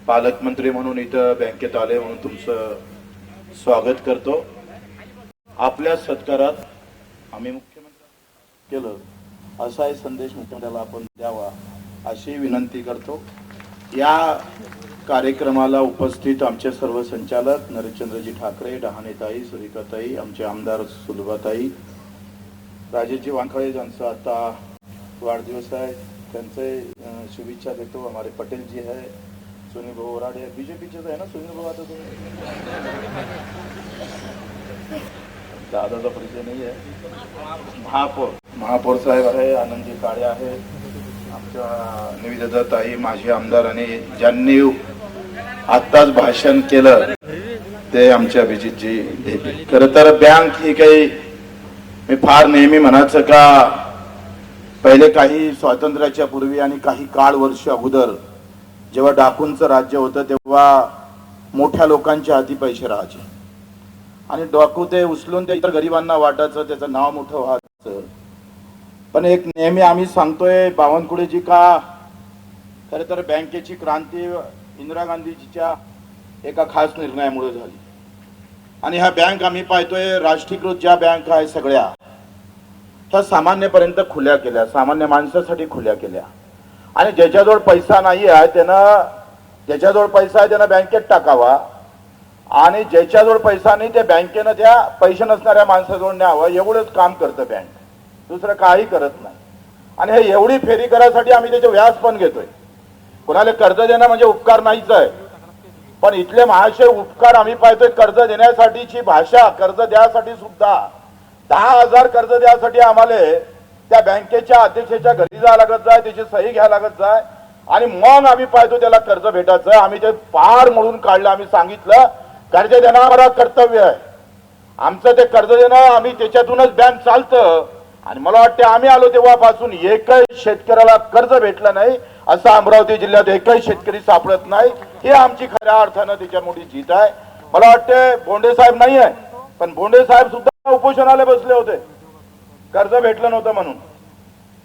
पालकमंत्री म्हणून इथं बँकेत आले म्हणून तुमचं स्वागत करतो। आपल्या सत्कारात आम्ही मुख्यमंत्री केलं असाही संदेश मुख्यमंत्र्याला आपण द्यावा अशी विनंती करतो। या कार्यक्रमाला उपस्थित आमचे सर्व संचालक नरेशचंद्रजी ठाकरे, डहाणेताई, सुरेखाताई, आमचे आमदार सुलभाताई, राजेशजी वानखळे ज्यांचा आता वाढदिवस आहे त्यांचे शुभेच्छा देतो। हमारे पटेल जी है, सुनील भाऊ ओराडे बीजेपीचे आहे ना सुनील भाऊ, आता दादाचा परिचय नाही आहे। महापौर साहेब आहे, आनंदजी काळे आहे, आमच्या निवेदिता ताई, माझे आमदार आणि ज्यांनी आत्ताच भाषण केलं ते आमच्या अभिजितजी। खरं तर बँक ही काही मी फार नेहमी म्हणायचं का पहिले काही स्वातंत्र्याच्या पूर्वी आणि काही काळ वर्ष अगोदर जेव्हा डाकूंचं राज्य होतं तेव्हा मोठ्या लोकांच्या हाती पैसे राहायचे आणि डाकू ते उचलून ते इतर गरिबांना वाटायचं, त्याचं नाव मोठं व्हायचं। पण एक नेहमी आम्ही सांगतोय बावनकुळेजी का खरं तर बँकेची क्रांती इंदिरा गांधीजीच्या एका खास निर्णयामुळे झाली आणि ह्या बँक आम्ही पाहतोय राष्ट्रीयकृत ज्या बँक आहे सगळ्या ह्या सामान्यपर्यंत खुल्या केल्या, सामान्य माणसासाठी खुल्या केल्या आणि ज्याच्याजवळ पैसा नाही आहे त्यानं बँकेत टाकावा आणि ज्याच्याजवळ पैसा नाही त्या बँकेनं त्या पैसे नसणाऱ्या माणसाजवळ न्यावं, एवढंच काम करतं बँक, दुसरं काही करत नाही। आणि हे एवढी फेरी करायसाठी आम्ही त्याचे व्याज पण घेतोय। कोणाला कर्ज देणं म्हणजे उपकार नाहीच आहे, पण इथले महाशय उपकार आम्ही पाहतोय कर्ज देण्यासाठीची भाषा, कर्ज द्यासाठी सुद्धा 10,000 कर्ज द्यासाठी आम्हाला त्या बँकेच्या अध्यक्षाच्या घरी जावं लागत जाय, त्याची सही घ्यायला लागत जाय आणि मग आम्ही पाहतो त्याला कर्ज भेटायचं। आम्ही ते पार म्हणून काढलं, आम्ही सांगितलं कर्ज देणं आम्हाला कर्तव्य आहे, आमचं ते कर्ज देणं आम्ही त्याच्यातूनच बँक चालतं। आणि मला वाटतं आम्ही आलो तेव्हापासून एकही शेतकऱ्याला कर्ज भेटलं नाही असं अमरावती जिल्ह्यात एकही शेतकरी सापडत नाही। हे आमची खऱ्या अर्थानं त्याच्या मोठी जीत आहे। मला वाटतं बोंडे साहेब नाही आहे, पण बोंडे साहेब सुद्धा उपोषणाला बसले होते, कर्ज भेटलं नव्हतं म्हणून,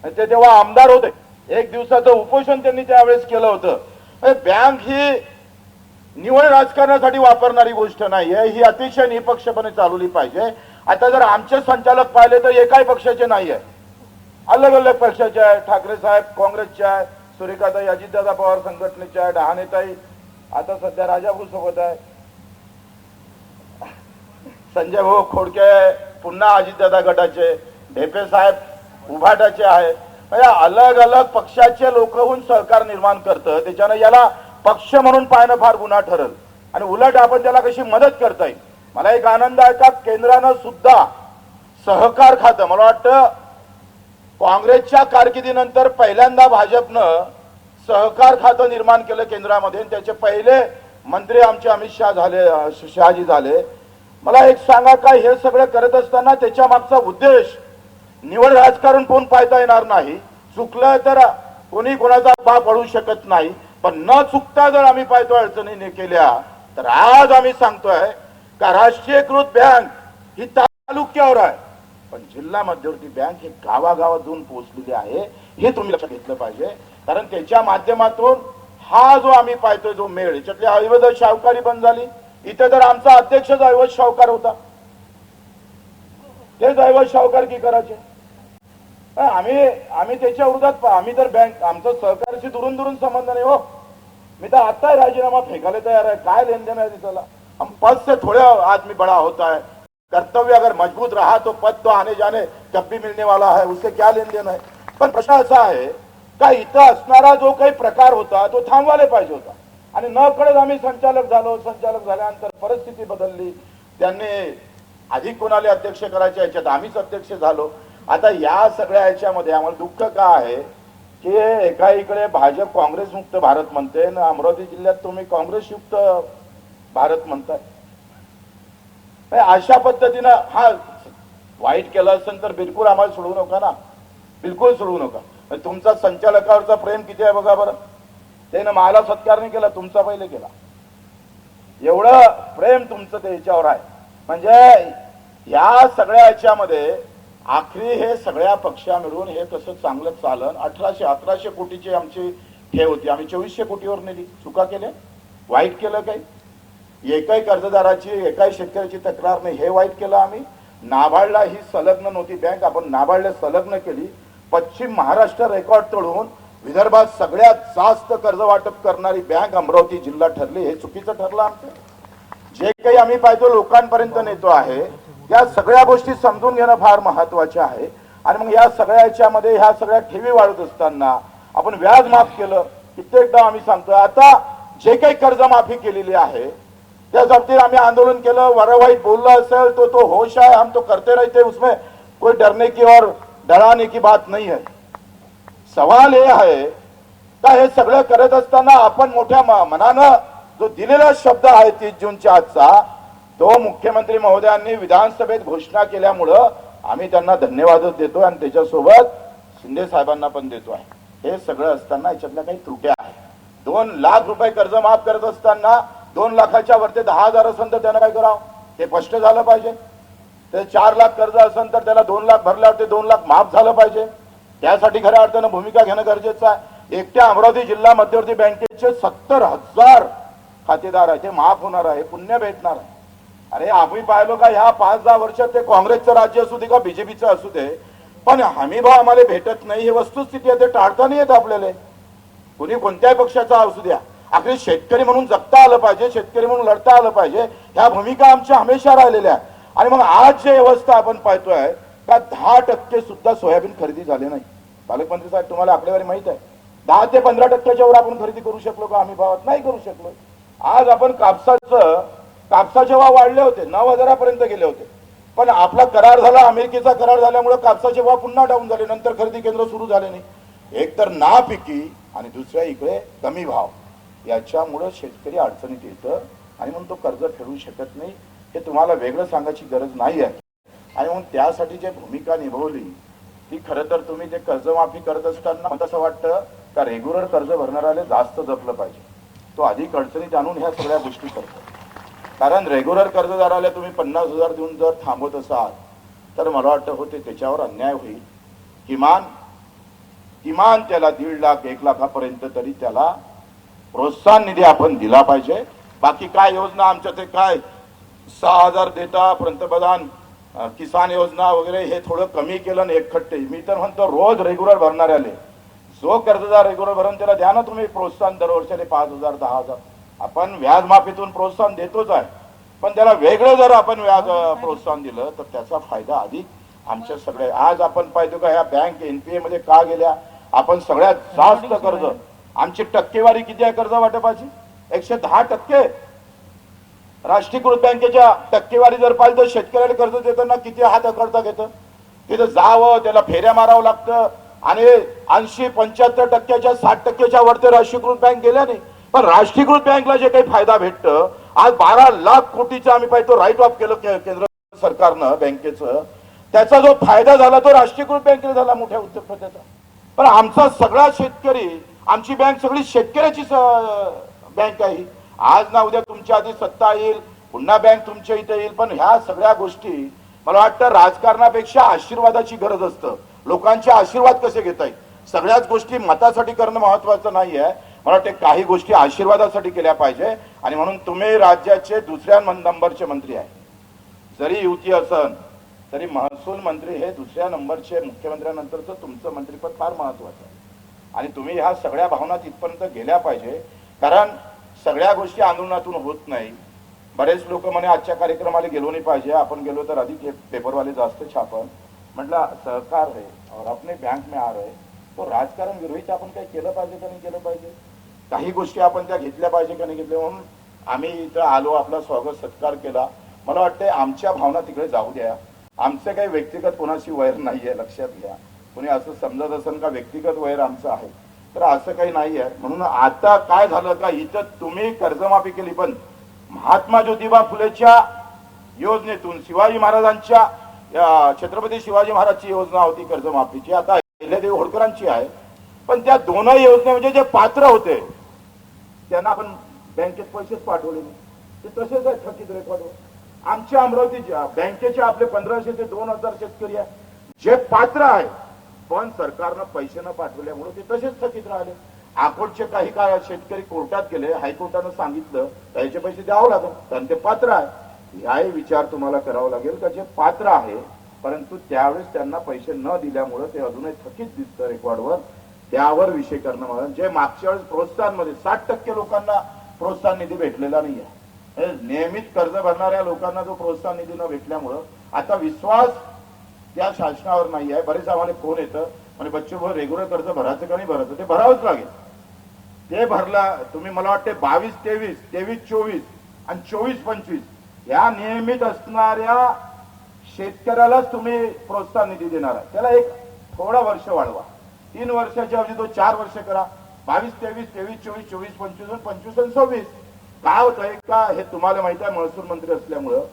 ते तेव्हा आमदार होते। एक दिवसाचं उपोषण त्यांनी त्यावेळेस केलं होतं। बँक ही निवड राजकारणासाठी वापरणारी गोष्ट नाहीये, ही अतिशय निपक्षपणे चालवली पाहिजे। आता जर आमचे संचालक पाहिले तर एकाही पक्षाचे नाही आहे, अलग अलग पक्षाचे आहे। ठाकरे साहेब काँग्रेसचे आहे, सुरेखाताई अजितदादा पवार संघटनेचे आहे, डहाणेताई आता सध्या राजाभाऊ सोबत आहे, संजय भाऊ खोडके पुन्हा अजितदादा गटाचे, ढेपे साहेब उभाटाचे आहे। अलग अलग पक्षाचे लोक होऊन सरकार निर्माण करतं, त्याच्यानं याला पक्ष म्हणून पाहणं फार गुन्हा ठरल आणि उलट आपण त्याला कशी मदत करता येईल। मला एक आनंद आहे का केंद्रानं सुद्धा सहकार खातं, मला वाटतं काँग्रेसच्या कारकिर्दीनंतर पहिल्यांदा भाजपनं सहकार खातं निर्माण केलं केंद्रामध्ये, त्याचे पहिले मंत्री आमचे अमित शहाजी झाले। मला एक सांगा का हे सगळं करत असताना त्याच्या मागचा उद्देश निवड राजकारण कोण पाहता येणार नाही, चुकलं तर कोणी कोणाचा बाप अडू शकत नाही, पण न चुकता जर आम्ही पाहतो अडचणी केल्या तर आज आम्ही सांगतोय का राष्ट्रीयकृत बँक ही तालुक्यावर आहे, पण जिल्हा मध्यवर्ती बँक ही गावागावात जाऊन पोहोचलेली आहे, हे तुम्ही लक्षात घेतलं पाहिजे। कारण त्याच्या माध्यमातून हा जो आम्ही पाहतोय जो मेळ, याच्यातली अवैध शाहूकारी बंद झाली। इथे तर आमचा अध्यक्षच अवैध शाहूकार होता, तेच अवैध शाहूकार की करायचे। आम्ही त्याच्या विरोधात, आम्ही तर बँक आमचं सहकार्याशी दुरून दुरून संबंध नाही हो। मी तर आता राजीनामा फेकायला तयार आहे, काय लेन देन आहे त्याला, हम पद से थोड़े आदमी बड़ा होता है, कर्तव्य अगर मजबूत रहा तो पद तो आने जाने कब भी मिलने वाला है, उससे क्या लेन देन है। पण प्रश्न असा आहे का इथं असणारा जो काही प्रकार होता तो थांबवायला पाहिजे होता आणि न कळत आम्ही संचालक झालो। संचालक झाल्यानंतर परिस्थिती बदलली, त्यांनी अधिक कोणाला अध्यक्ष करायच्या याच्यात आम्हीच अध्यक्ष झालो। आता या सगळ्या याच्यामध्ये आम्हाला दुःख का आहे की एका इकडे भाजप काँग्रेस मुक्त भारत म्हणते ना, अमरावती जिल्ह्यात तुम्ही काँग्रेस युक्त भारत म्हणताय। अशा पद्धतीनं हा वाईट केलं असेल तर बिलकुल आम्हाला सोडवू नका ना, बिलकुल सोडवू नका। तुमचा संचालकावरचा प्रेम किती आहे बघा बरं, त्यानं मला सत्कार नाही केला, तुमचा पहिले केला, एवढं प्रेम तुमचं त्याच्यावर आहे। म्हणजे या सगळ्या याच्यामध्ये आखरी हे सगळ्या पक्षा मिळून हे कसं चांगलं चालन। 1800 कोटीची आमची ठेव होती, आम्ही 2400 कोटीवर नेली, चुका केल्या वाईट केलं काही? एकाही कर्जदाराची एकाही शेतकऱ्याची तक्रार नाही, हे वाईट केलं आम्ही? नाबार्डला ही संलग्न नव्हती बँक, आपण नाबार्डला संलग्न केली. पश्चिम महाराष्ट्र रेकॉर्ड तोडून विदर्भात सगळ्यात जास्त कर्ज वाटप करणारी बँक अमरावती जिल्हा ठरली. हे चुकीचं ठरलं आमचं. जे काही आम्ही पाहतो लोकांपर्यंत नेतो आहे, या सगळ्या गोष्टी समजून घेणं फार महत्वाचे आहे. आणि मग या सगळ्या याच्यामध्ये ह्या सगळ्या ठेवी वाढत असताना आपण व्याज माफ केलं. कित्येकदा आम्ही सांगतो, आता जे काही कर्जमाफी केलेली आहे त्या बाबतीत आम्ही आंदोलन केलं, वाईट बोललं असेल तो होश आहे, हम तो करते रहते, उसमें कोई डरने की और डराने की बात नहीं है. सवाल हे आहे का हे सगळं करत असताना आपण मोठ्या मनानं जो दिलेला शब्द आहे 30 जूनच्या आजचा, तो मुख्यमंत्री महोदयांनी विधानसभेत घोषणा केल्यामुळं आम्ही त्यांना धन्यवादच देतो आणि त्याच्यासोबत शिंदे साहेबांना पण देतो आहे. हे सगळं असताना याच्यातल्या काही त्रुट्या आहेत. 2 लाख रुपये कर्ज माफ करत असताना 2 लाखाच्या वरती 10,000 असेल तर त्यानं काय करावं ते स्पष्ट झालं पाहिजे. ते 4 लाख कर्ज असेल तर त्याला 2 लाख भरल्यावर ते 2 लाख माफ झालं पाहिजे. त्यासाठी खऱ्या अर्थानं भूमिका घेणं गरजेचं आहे. एकट्या अमरावती जिल्हा मध्यवर्ती बँकेचे 70,000 खातेदार आहे, ते माफ होणार आहे, पुण्य भेटणार आहे. अरे आम्ही पाहिलो का ह्या 5-10 वर्षात ते काँग्रेसचं राज्य असू दे का बीजेपीचं असू दे, पण हमी भाव आम्हाला भेटत नाही, हे वस्तुस्थिती आहे. ते टाळता नाही येत आपल्याला. कुणी कोणत्याही पक्षाचा असू द्या, अगदी शेतकरी म्हणून जगता आलं पाहिजे, शेतकरी म्हणून लढता आलं पाहिजे, ह्या भूमिका आमच्या हमेशा राहिलेल्या. आणि मग आज जे अवस्था आपण पाहतोय का 10% सुद्धा सोयाबीन खरेदी झाले नाही. पालकमंत्री साहेब, तुम्हाला आकडेवारी माहित आहे? 10 ते 15% वर आपण खरेदी करू शकलो का हमी भावात? नाही करू शकलो. आज आपण कापसाचे भाव वाढले होते, 9,000 गेले होते, पण आपला करार झाला, अमेरिकेचा करार झाल्यामुळे कापसाचे भाव पुन्हा डाऊन झाले. नंतर खरेदी केंद्र सुरू झाले नाही. एक तर नापिकी आणि दुसऱ्या इकडे कमी भाव, याच्यामुळे शेतकरी अडचणीत येतं आणि म्हणून तो कर्ज फेडू शकत नाही. हे तुम्हाला वेगळं सांगायची गरज नाही आहे. आणि म्हणून त्यासाठी जे भूमिका निभावली ती खरं तर तुम्ही जे कर्जमाफी करत असताना मला असं वाटतं का रेग्युलर कर्ज भरणाऱ्याला जास्त जपलं पाहिजे. तो अधिक अडचणीत आणून ह्या सगळ्या गोष्टी करतो. कारण रेग्युलर कर्जदाराला तुम्ही 50,000 देऊन जर थांबवत असाल तर मला वाटतं होते त्याच्यावर अन्याय होईल. किमान त्याला 1.5 लाख 1 लाखापर्यंत तरी त्याला प्रोत्साहन निधी आपण दिला पाहिजे. बाकी काय योजना आमच्या ते काय 6,000 देता, पंतप्रधान किसान योजना वगैरे हे थोडं कमी केलं आणि एकखट्टे. मी तर म्हणतो रोज रेग्युलर भरणाऱ्याले, जो कर्जदार रेग्युलर भरून त्याला द्या ना तुम्ही प्रोत्साहन दरवर्षाला 5,000 10,000. आपण व्याज माफीतून प्रोत्साहन देतोच आहे, पण त्याला वेगळं जर आपण व्याज प्रोत्साहन दिलं तर त्याचा फायदा अधिक आमच्या सगळे. आज आपण पाहतो का ह्या बँक एनपीए मध्ये का गेल्या? आपण सगळ्यात जास्त कर्ज, आमची टक्केवारी किती आहे कर्ज वाटपाची? 110%. राष्ट्रीयकृत बँकेच्या टक्केवारी जर पाहिलं तर शेतकऱ्याला कर्ज देताना किती हात अकडता घेतं. तिथं जावं, त्याला फेऱ्या मारावं लागतं आणि 80-75% 60%च्या वरती राष्ट्रीयकृत बँक गेल्या नाही. पण राष्ट्रीयकृत बँकला जे काही फायदा भेटतं, आज 12 लाख कोटीचा आम्ही पाहतो राईट ऑफ केलं केंद्र सरकारनं बँकेचं, त्याचा जो फायदा झाला तो राष्ट्रीयकृत बँकेला झाला मोठ्या उद्योगपतीचा. पण आमचा सगळा शेतकरी, आमची बँक सगळी शेतकऱ्याची बँक आहे. आज ना उद्या तुमच्या आधी सत्ता येईल, पुन्हा बँक तुमच्या इथे येईल, पण ह्या सगळ्या गोष्टी मला वाटतं राजकारणापेक्षा आशीर्वादाची गरज असतं. लोकांचे आशीर्वाद कसे घेता येईल, सगळ्याच गोष्टी मतासाठी करणं महत्वाचं नाही आहे. मला वाटतं काही गोष्टी आशीर्वादासाठी केल्या पाहिजे. आणि म्हणून तुम्ही राज्याचे 2ऱ्या नंबरचे मंत्री आहे. जरी युती असन तरी महसूल मंत्री हे 2ऱ्या नंबरचे, मुख्यमंत्र्यानंतरचं तुमचं मंत्रिपद फार महत्वाचं आहे. आणि तुम्ही ह्या सगळ्या भावना तिथपर्यंत गेल्या पाहिजे. कारण सगळ्या गोष्टी आंदोलनातून होत नाही. बरेच लोक म्हणे आजच्या कार्यक्रमाला गेलो नाही पाहिजे, आपण गेलो तर अधिक पेपरवाले जास्त छापन. म्हटलं सहकार आहे और अपने बैंक में आ रहे, तो राजकारण विरोधी आपण काही केलं पाहिजे का नाही केलं पाहिजे, काही गोष्टी आपण त्या घेतल्या पाहिजे का नाही घेतल्या. म्हणून आम्ही इथं आलो, आपला स्वागत सत्कार केला. मला वाटतं आमच्या भावना तिकडे जाऊ द्या. आमचे काही व्यक्तिगत कोणाशी वैर नाहीये, लक्षात घ्या. कोणी असं समजत असेल का व्यक्तिगत वैर आमचं आहे, तर असं काही नाही आहे. म्हणून आता काय झालं का इथं तुम्ही कर्जमाफी केली, पण महात्मा ज्योतिबा फुलेच्या योजनेतून शिवाजी महाराजांच्या छत्रपती शिवाजी महाराजची योजना होती कर्जमाफीची, आता अहिल्यादेवी होळकरांची आहे. पण त्या दोनही योजने म्हणजे जे पात्र होते त्यांना आपण बँकेत पैसेच पाठवले नाही, ते तसेच आहेत थकीत रेकॉर्डवर. आमच्या अमरावतीच्या बँकेचे आपले 1500 ते 2000 शेतकरी आहे जे पात्र आहे, पण सरकारनं पैसे न पाठवल्यामुळे ते तसेच थकीत राहिले. अकोटचे काही काळ शेतकरी कोर्टात गेले, हायकोर्टानं सांगितलं त्याचे पैसे द्यावं लागेल कारण ते पात्र आहे. हाही विचार तुम्हाला करावा लागेल का जे पात्र आहे परंतु त्यावेळेस त्यांना पैसे न दिल्यामुळे ते अजूनही थकीत दिसतं रेकॉर्डवर, त्यावर विषय करणं मला. जे मागच्या वेळेस प्रोत्साहनमध्ये 60% लोकांना प्रोत्साहन निधी भेटलेला नाहीये. नियमित कर्ज भरणाऱ्या लोकांना जो प्रोत्साहन निधी न भेटल्यामुळं आता विश्वास त्या शासनावर नाही आहे. बरेच आम्हाला फोन येतं म्हणजे बच्चू भाऊ रेग्युलर कर्ज भरायचं का नाही भरायचं, ते भरावंच लागेल. ते भरला तुम्ही मला वाटते 22-23, 23-24 आणि 24-25 या नियमित असणाऱ्या शेतकऱ्यालाच तुम्ही प्रोत्साहन निधी देणार आहे. त्याला एक थोडा वर्ष वाढवा, 3 वर्षाच्या ऐवजी तो 4 वर्ष करा. 22-23, 23-24, 24-25 आणि 25 आणि 26 काय होत आहे का हे तुम्हाला माहिती आहे. महसूल मंत्री असल्यामुळं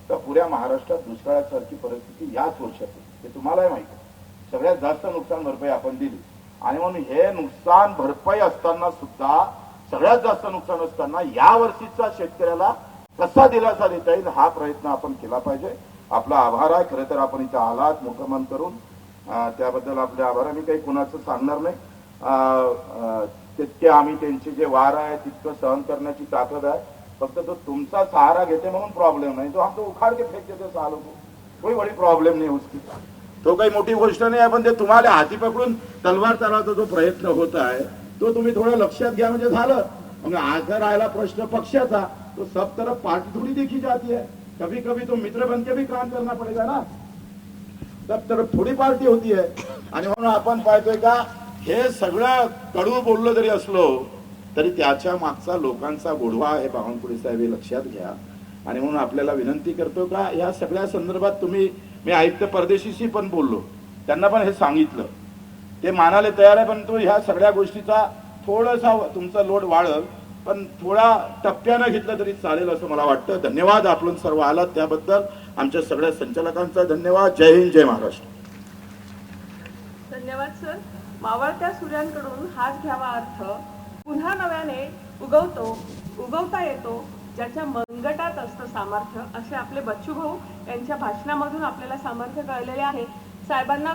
तर पुऱ्या महाराष्ट्रात दुष्काळासारखी परिस्थिती याच वर्षात आहे हे तुम्हालाही माहिती आहे. सगळ्यात जास्त नुकसान भरपाई आपण दिली आणि म्हणून हे नुकसान भरपाई असताना सुद्धा सगळ्यात जास्त नुकसान असताना या वर्षीचा शेतकऱ्याला कसा दिलासा देता येईल हा प्रयत्न आपण केला पाहिजे. आपला आभार आहे. खरं तर आपण इथं आलात मुक्काम करून त्याबद्दल आपले आभार. आम्ही काही कुणाचं सांगणार नाही. तितके आम्ही त्यांचे जे वार आहे तितकं सहन करण्याची ताकद आहे. फक्त तो तुमचा सहारा घेते म्हणून प्रॉब्लेम नाही. तो हमको उखाड़ के फेंक देते सालों को, कोई बड़ी प्रॉब्लेम नहीं उसकी. तो काही मोठी गोष्ट नाही आहे. पण ते तुम्हाला हाती पकडून तलवार चालवता जो प्रयत्न होत आहे तो तुम्ही थोडं लक्षात घ्या म्हणजे झालं. मग आता राहिला प्रश्न पक्षाचा, तो सब तरफ पार्टी थोड़ी देखी जाती है. कभी कभी तो मित्र बन के भी काम करना पड़ेगा ना. सब तरफ थोडी पार्टी होती है. आणि म्हणून आपण पाहतोय का हे सगळं कडू बोललं जरी असलो तरी त्याच्या मागचा लोकांचा गोडवा आहे बावनकुळे साहेब हे लक्षात घ्या. आणि म्हणून आपल्याला विनंती करतो का या सगळ्या संदर्भात तुम्ही, मी आयुक्त परदेशीशी पण बोललो, त्यांना पण हे सांगितलं, ते मानायला तयार आहे. पण तो ह्या सगळ्या गोष्टीचा थोडासा तुमचा लोड वाढल पण थोडा टप्प्यानं घेतलं तरी चालेल असं मला वाटतं. धन्यवाद आपण सर्व आलात त्याबद्दल. आमच्या सगळ्या संचालकांचा धन्यवाद. जय हिंद, जय महाराष्ट्र. धन्यवाद सर. मावळत्या सूर्यांकडून हाच घ्यावा अर्थ, पुन्हा नव्याने उगवता येतो ज्याच्या मनगटात असतं सामर्थ्य, असे आपले बच्चू भाऊ यांच्या भाषणामधून आपल्याला सामर्थ्य कळलेले आहे. साहेबांना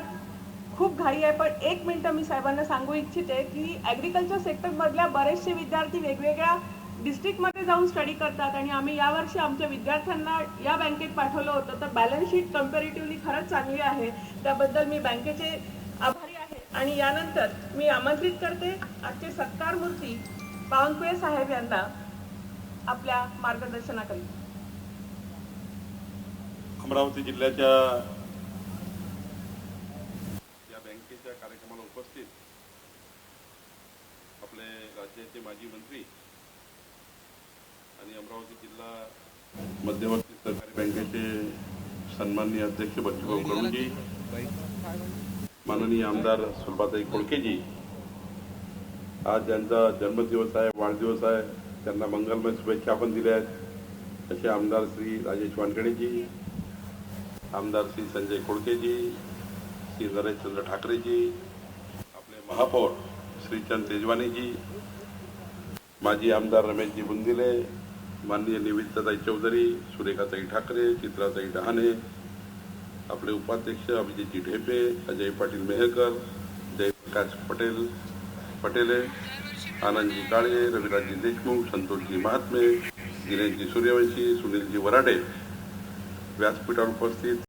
खूप घाई आहे पण 1 मिनिट मी साहेबांना सांगू इच्छिते की ॲग्रिकल्चर सेक्टरमधल्या बरेचसे विद्यार्थी वेगवेगळ्या डिस्ट्रिक्टमध्ये जाऊन स्टडी करतात आणि आम्ही यावर्षी आमच्या विद्यार्थ्यांना या बँकेत पाठवलं होतं. तर बॅलन्स शीट कम्पॅरेटिव्हली खरंच चांगली आहे, त्याबद्दल मी बँकेचे आभारी आहे. आणि यानंतर मी आमंत्रित करते आजचे सत्कार मूर्ती बावनकुळे साहेब यांना आपल्या मार्गदर्शनाकरिता. अमरावती जिल्ह्याच्या या बँकेच्या कार्यक्रमाला उपस्थित आपले राज्याचे माजी मंत्री आणि अमरावती जिल्हा मध्यवर्ती सहकारी बँकेचे सन्माननीय अध्यक्ष बच्चूभाऊ कडूजी, माननीय आमदार सुलभाताई खोडकेजी, आज ज्यांचा जन्मदिवस आहे, वाढदिवस आहे, त्यांना मंगलमय शुभेच्छा आपण दिल्या आहेत. असे आमदार श्री राजेश वानखेडेजी, आमदार श्री संजय खोडकेजी, श्री नरेशचंद्र ठाकरेजी, आपले महापौर श्रीचंद तेजवानीजी, माजी आमदार रमेशजी बुंदिले, माननीय निवेदिताताई चौधरी, सुरेखाताई ठाकरे, चित्राताई डहाणे, आपले उपाध्यक्ष अभिजितजी ढेपे, अजय पाटील मेहरकर, जयप्रकाश पटेले, आनंदजी काळे, रविराजजी देशमुख, संतोषजी महात्मे, दिनेशजी सूर्यवंशी, सुनीलजी वराडे व्यासपीठावर उपस्थित